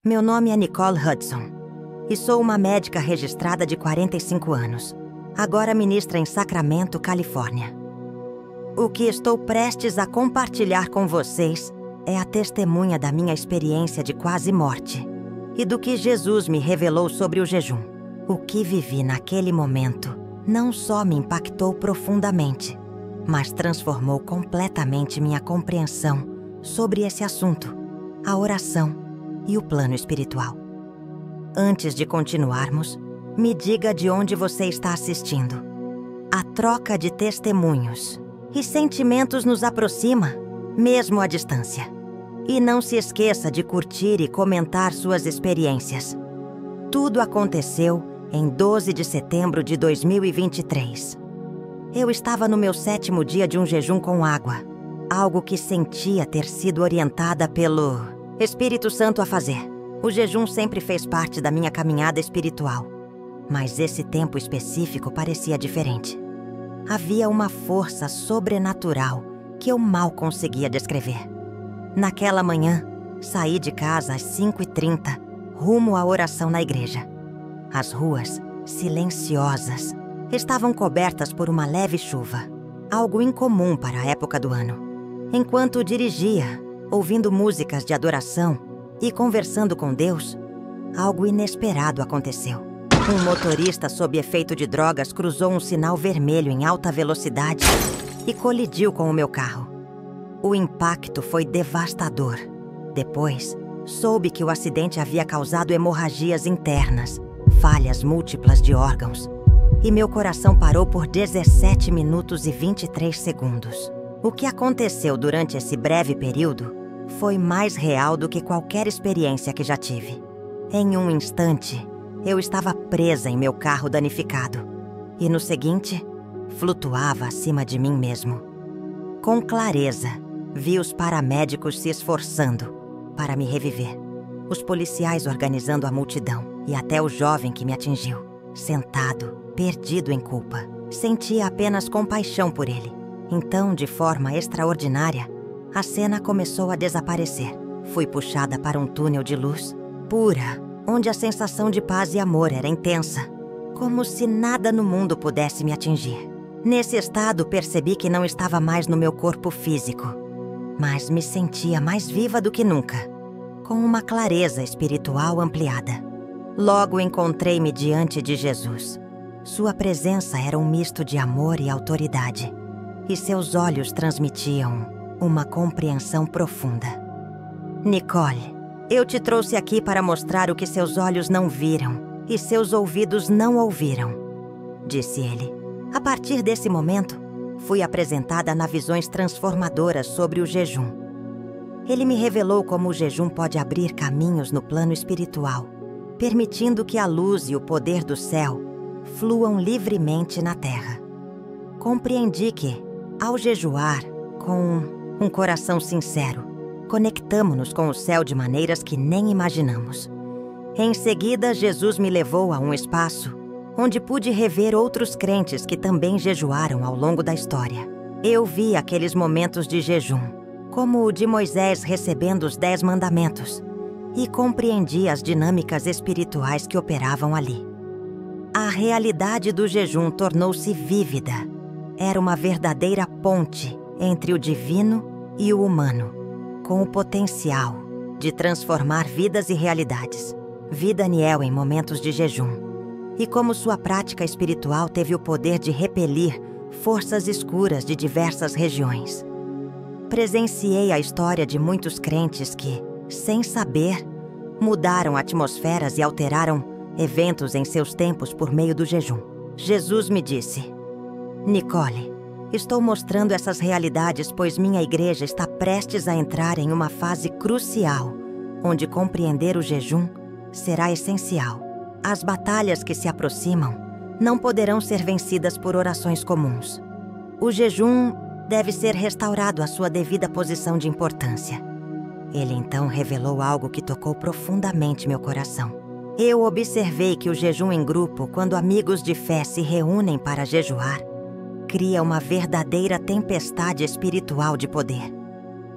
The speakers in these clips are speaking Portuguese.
Meu nome é Nicole Hudson e sou uma médica registrada de 45 anos. Agora ministra em Sacramento, Califórnia. O que estou prestes a compartilhar com vocês é a testemunha da minha experiência de quase morte e do que Jesus me revelou sobre o jejum. O que vivi naquele momento não só me impactou profundamente, mas transformou completamente minha compreensão sobre esse assunto, a oração e o plano espiritual. Antes de continuarmos, me diga de onde você está assistindo. A troca de testemunhos e sentimentos nos aproxima, mesmo à distância. E não se esqueça de curtir e comentar suas experiências. Tudo aconteceu em 12 de setembro de 2023. Eu estava no meu 7º dia de um jejum com água, algo que sentia ter sido orientada pelo Espírito Santo a fazer. O jejum sempre fez parte da minha caminhada espiritual, mas esse tempo específico parecia diferente. Havia uma força sobrenatural que eu mal conseguia descrever. Naquela manhã, saí de casa às 5h30, rumo à oração na igreja. As ruas, silenciosas, estavam cobertas por uma leve chuva, algo incomum para a época do ano. Enquanto dirigia, ouvindo músicas de adoração e conversando com Deus, algo inesperado aconteceu. Um motorista sob efeito de drogas cruzou um sinal vermelho em alta velocidade e colidiu com o meu carro. O impacto foi devastador. Depois, soube que o acidente havia causado hemorragias internas, falhas múltiplas de órgãos, e meu coração parou por 17 minutos e 23 segundos. O que aconteceu durante esse breve período foi mais real do que qualquer experiência que já tive. Em um instante, eu estava presa em meu carro danificado, e no seguinte, flutuava acima de mim mesmo. Com clareza, vi os paramédicos se esforçando para me reviver, os policiais organizando a multidão e até o jovem que me atingiu, sentado, perdido em culpa. Sentia apenas compaixão por ele. Então, de forma extraordinária, a cena começou a desaparecer. Fui puxada para um túnel de luz pura, onde a sensação de paz e amor era intensa, como se nada no mundo pudesse me atingir. Nesse estado, percebi que não estava mais no meu corpo físico, mas me sentia mais viva do que nunca, com uma clareza espiritual ampliada. Logo encontrei-me diante de Jesus. Sua presença era um misto de amor e autoridade, e seus olhos transmitiam uma compreensão profunda. Nicole, eu te trouxe aqui para mostrar o que seus olhos não viram e seus ouvidos não ouviram, disse ele. A partir desse momento, fui apresentada a visões transformadoras sobre o jejum. Ele me revelou como o jejum pode abrir caminhos no plano espiritual, permitindo que a luz e o poder do céu fluam livremente na terra. Compreendi que, ao jejuar com um coração sincero, conectamo-nos com o céu de maneiras que nem imaginamos. Em seguida, Jesus me levou a um espaço onde pude rever outros crentes que também jejuaram ao longo da história. Eu vi aqueles momentos de jejum, como o de Moisés recebendo os 10 mandamentos, e compreendi as dinâmicas espirituais que operavam ali. A realidade do jejum tornou-se vívida. Era uma verdadeira ponte entre o divino e o humano, com o potencial de transformar vidas e realidades. Vi Daniel em momentos de jejum, e como sua prática espiritual teve o poder de repelir forças escuras de diversas regiões. Presenciei a história de muitos crentes que, sem saber, mudaram atmosferas e alteraram eventos em seus tempos por meio do jejum. Jesus me disse: Nicole, estou mostrando essas realidades pois minha igreja está prestes a entrar em uma fase crucial, onde compreender o jejum será essencial. As batalhas que se aproximam não poderão ser vencidas por orações comuns. O jejum deve ser restaurado à sua devida posição de importância. Ele então revelou algo que tocou profundamente meu coração. Eu observei que o jejum em grupo, quando amigos de fé se reúnem para jejuar, cria uma verdadeira tempestade espiritual de poder.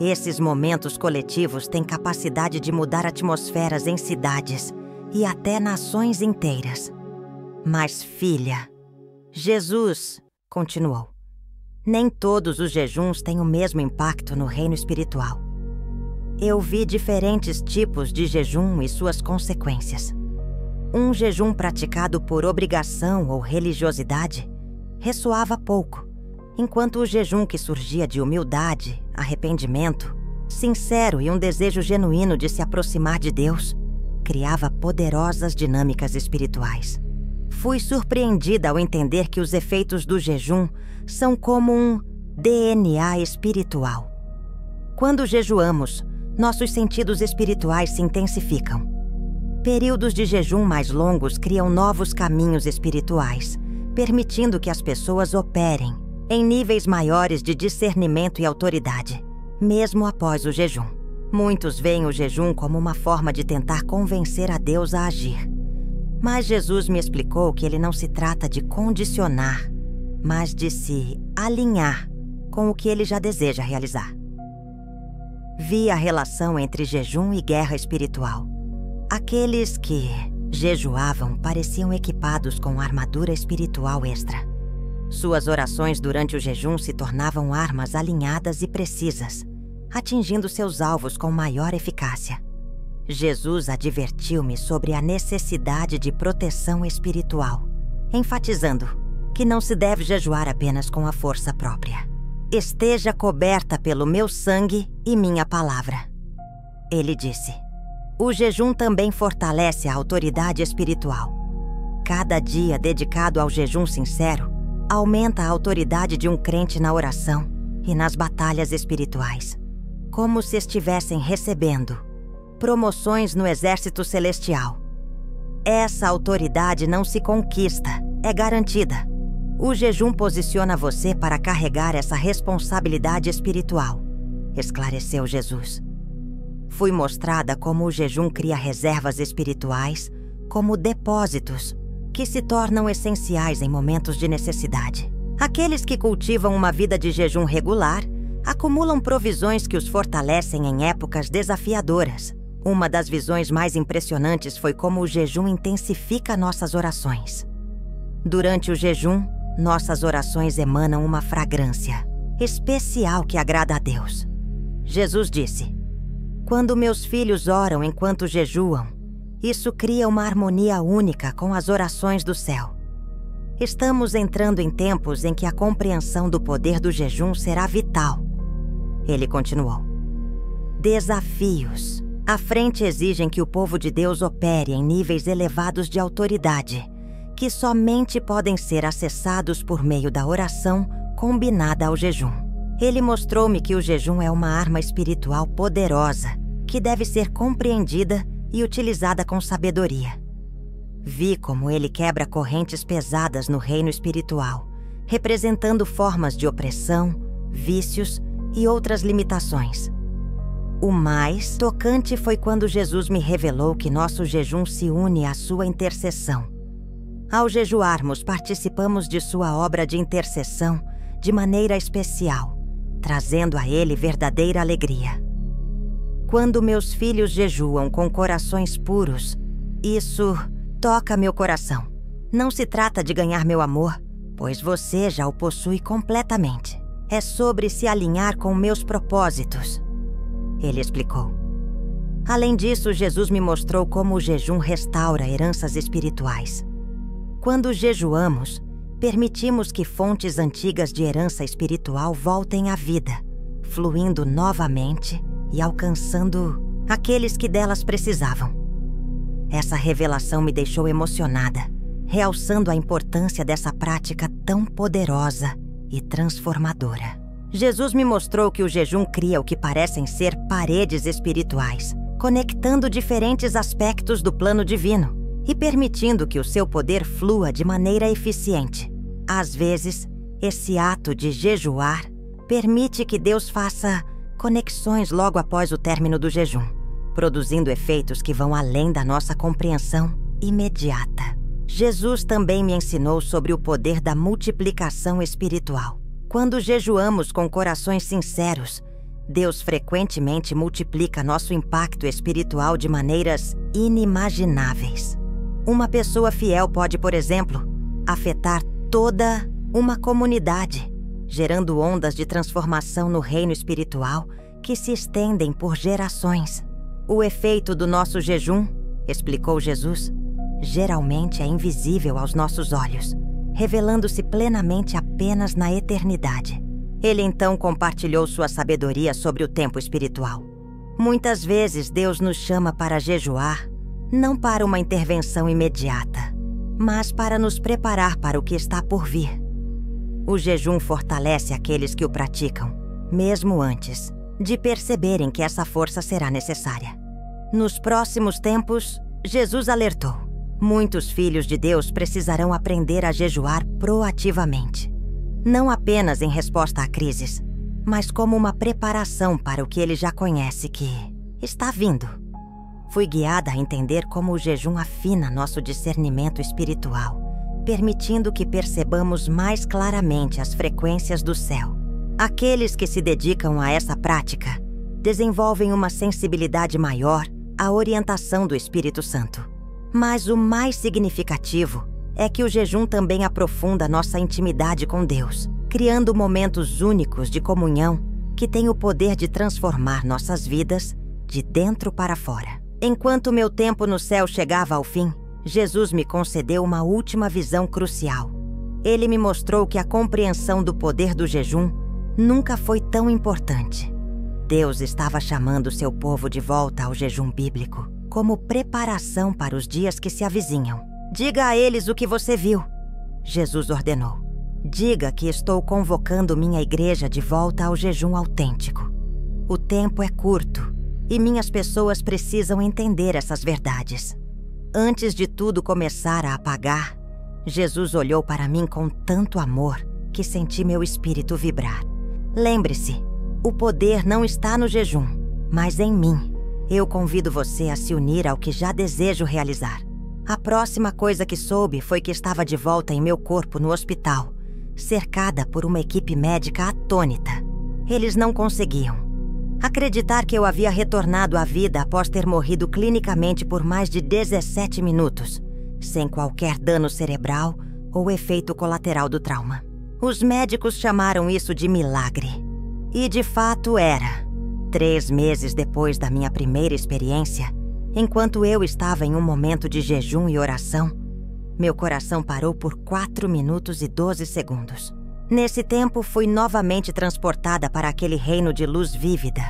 Esses momentos coletivos têm capacidade de mudar atmosferas em cidades e até nações inteiras. Mas, filha, Jesus continuou, nem todos os jejuns têm o mesmo impacto no reino espiritual. Eu vi diferentes tipos de jejum e suas consequências. Um jejum praticado por obrigação ou religiosidade ressoava pouco, enquanto o jejum que surgia de humildade, arrependimento, sincero e um desejo genuíno de se aproximar de Deus, criava poderosas dinâmicas espirituais. Fui surpreendida ao entender que os efeitos do jejum são como um DNA espiritual. Quando jejuamos, nossos sentidos espirituais se intensificam. Períodos de jejum mais longos criam novos caminhos espirituais, permitindo que as pessoas operem em níveis maiores de discernimento e autoridade, mesmo após o jejum. Muitos veem o jejum como uma forma de tentar convencer a Deus a agir. Mas Jesus me explicou que ele não se trata de condicionar, mas de se alinhar com o que ele já deseja realizar. Vi a relação entre jejum e guerra espiritual. Aqueles que jejuavam pareciam equipados com armadura espiritual extra. Suas orações durante o jejum se tornavam armas alinhadas e precisas, atingindo seus alvos com maior eficácia. Jesus advertiu-me sobre a necessidade de proteção espiritual, enfatizando que não se deve jejuar apenas com a força própria. Esteja coberta pelo meu sangue e minha palavra. Ele disse. O jejum também fortalece a autoridade espiritual. Cada dia dedicado ao jejum sincero aumenta a autoridade de um crente na oração e nas batalhas espirituais, como se estivessem recebendo promoções no exército celestial. Essa autoridade não se conquista, é garantida. O jejum posiciona você para carregar essa responsabilidade espiritual, esclareceu Jesus. Fui mostrada como o jejum cria reservas espirituais, como depósitos, que se tornam essenciais em momentos de necessidade. Aqueles que cultivam uma vida de jejum regular acumulam provisões que os fortalecem em épocas desafiadoras. Uma das visões mais impressionantes foi como o jejum intensifica nossas orações. Durante o jejum, nossas orações emanam uma fragrância especial que agrada a Deus. Jesus disse: quando meus filhos oram enquanto jejuam, isso cria uma harmonia única com as orações do céu. Estamos entrando em tempos em que a compreensão do poder do jejum será vital. Ele continuou. Desafios à frente exigem que o povo de Deus opere em níveis elevados de autoridade, que somente podem ser acessados por meio da oração combinada ao jejum. Ele mostrou-me que o jejum é uma arma espiritual poderosa, que deve ser compreendida e utilizada com sabedoria. Vi como ele quebra correntes pesadas no reino espiritual, representando formas de opressão, vícios e outras limitações. O mais tocante foi quando Jesus me revelou que nosso jejum se une à sua intercessão. Ao jejuarmos, participamos de sua obra de intercessão de maneira especial, trazendo a ele verdadeira alegria. Quando meus filhos jejuam com corações puros, isso toca meu coração. Não se trata de ganhar meu amor, pois você já o possui completamente. É sobre se alinhar com meus propósitos. Ele explicou. Além disso, Jesus me mostrou como o jejum restaura heranças espirituais. Quando jejuamos, permitimos que fontes antigas de herança espiritual voltem à vida, fluindo novamente e alcançando aqueles que delas precisavam. Essa revelação me deixou emocionada, realçando a importância dessa prática tão poderosa e transformadora. Jesus me mostrou que o jejum cria o que parecem ser paredes espirituais, conectando diferentes aspectos do plano divino e permitindo que o seu poder flua de maneira eficiente. Às vezes, esse ato de jejuar permite que Deus faça conexões logo após o término do jejum, produzindo efeitos que vão além da nossa compreensão imediata. Jesus também me ensinou sobre o poder da multiplicação espiritual. Quando jejuamos com corações sinceros, Deus frequentemente multiplica nosso impacto espiritual de maneiras inimagináveis. Uma pessoa fiel pode, por exemplo, afetar toda uma comunidade, gerando ondas de transformação no reino espiritual que se estendem por gerações. O efeito do nosso jejum, explicou Jesus, geralmente é invisível aos nossos olhos, revelando-se plenamente apenas na eternidade. Ele então compartilhou sua sabedoria sobre o tempo espiritual. Muitas vezes Deus nos chama para jejuar, não para uma intervenção imediata, mas para nos preparar para o que está por vir. O jejum fortalece aqueles que o praticam, mesmo antes de perceberem que essa força será necessária. Nos próximos tempos, Jesus alertou: muitos filhos de Deus precisarão aprender a jejuar proativamente. Não apenas em resposta a crises, mas como uma preparação para o que ele já conhece que está vindo. Fui guiada a entender como o jejum afina nosso discernimento espiritual, permitindo que percebamos mais claramente as frequências do céu. Aqueles que se dedicam a essa prática desenvolvem uma sensibilidade maior à orientação do Espírito Santo. Mas o mais significativo é que o jejum também aprofunda nossa intimidade com Deus, criando momentos únicos de comunhão que têm o poder de transformar nossas vidas de dentro para fora. Enquanto meu tempo no céu chegava ao fim, Jesus me concedeu uma última visão crucial. Ele me mostrou que a compreensão do poder do jejum nunca foi tão importante. Deus estava chamando seu povo de volta ao jejum bíblico, como preparação para os dias que se avizinham. Diga a eles o que você viu, Jesus ordenou. Diga que estou convocando minha igreja de volta ao jejum autêntico. O tempo é curto e minhas pessoas precisam entender essas verdades. Antes de tudo começar a apagar, Jesus olhou para mim com tanto amor que senti meu espírito vibrar. Lembre-se, o poder não está no jejum, mas em mim. Eu convido você a se unir ao que já desejo realizar. A próxima coisa que soube foi que estava de volta em meu corpo no hospital, cercada por uma equipe médica atônita. Eles não conseguiam acreditar que eu havia retornado à vida após ter morrido clinicamente por mais de 17 minutos, sem qualquer dano cerebral ou efeito colateral do trauma. Os médicos chamaram isso de milagre. E de fato era. 3 meses depois da minha primeira experiência, enquanto eu estava em um momento de jejum e oração, meu coração parou por 4 minutos e 12 segundos. Nesse tempo, fui novamente transportada para aquele reino de luz vívida,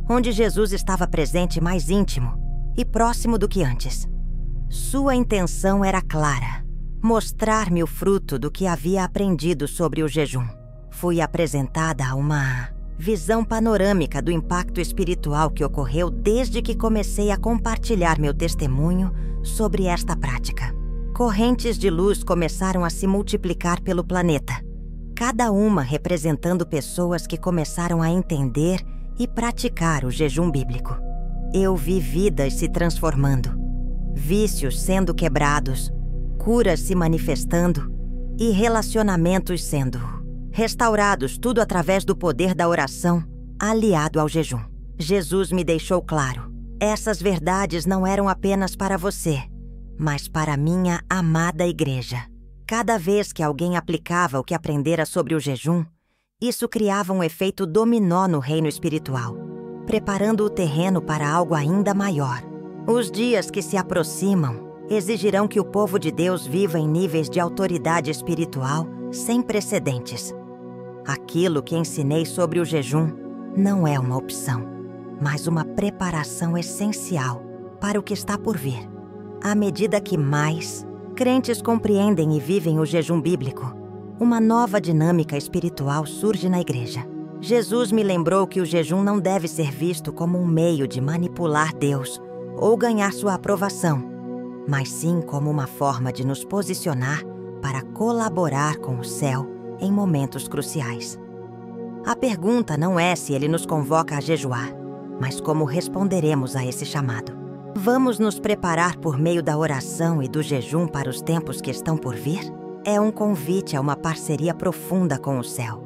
onde Jesus estava presente mais íntimo e próximo do que antes. Sua intenção era clara: mostrar-me o fruto do que havia aprendido sobre o jejum. Fui apresentada a uma visão panorâmica do impacto espiritual que ocorreu desde que comecei a compartilhar meu testemunho sobre esta prática. Correntes de luz começaram a se multiplicar pelo planeta, cada uma representando pessoas que começaram a entender e praticar o jejum bíblico. Eu vi vidas se transformando, vícios sendo quebrados, curas se manifestando e relacionamentos sendo restaurados, tudo através do poder da oração, aliado ao jejum. Jesus me deixou claro: essas verdades não eram apenas para você, mas para a minha amada igreja. Cada vez que alguém aplicava o que aprendera sobre o jejum, isso criava um efeito dominó no reino espiritual, preparando o terreno para algo ainda maior. Os dias que se aproximam exigirão que o povo de Deus viva em níveis de autoridade espiritual sem precedentes. Aquilo que ensinei sobre o jejum não é uma opção, mas uma preparação essencial para o que está por vir. À medida que mais crentes compreendem e vivem o jejum bíblico, uma nova dinâmica espiritual surge na igreja. Jesus me lembrou que o jejum não deve ser visto como um meio de manipular Deus ou ganhar sua aprovação, mas sim como uma forma de nos posicionar para colaborar com o céu em momentos cruciais. A pergunta não é se ele nos convoca a jejuar, mas como responderemos a esse chamado. Vamos nos preparar por meio da oração e do jejum para os tempos que estão por vir? É um convite a uma parceria profunda com o céu.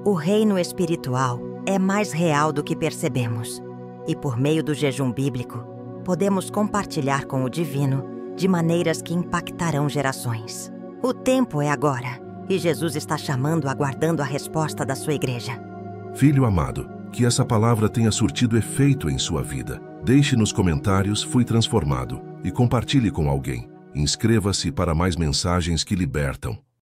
O reino espiritual é mais real do que percebemos. E por meio do jejum bíblico, podemos compartilhar com o divino de maneiras que impactarão gerações. O tempo é agora, e Jesus está chamando, aguardando a resposta da sua igreja. Filho amado, que essa palavra tenha surtido efeito em sua vida. Deixe nos comentários "Fui transformado" e compartilhe com alguém. Inscreva-se para mais mensagens que libertam.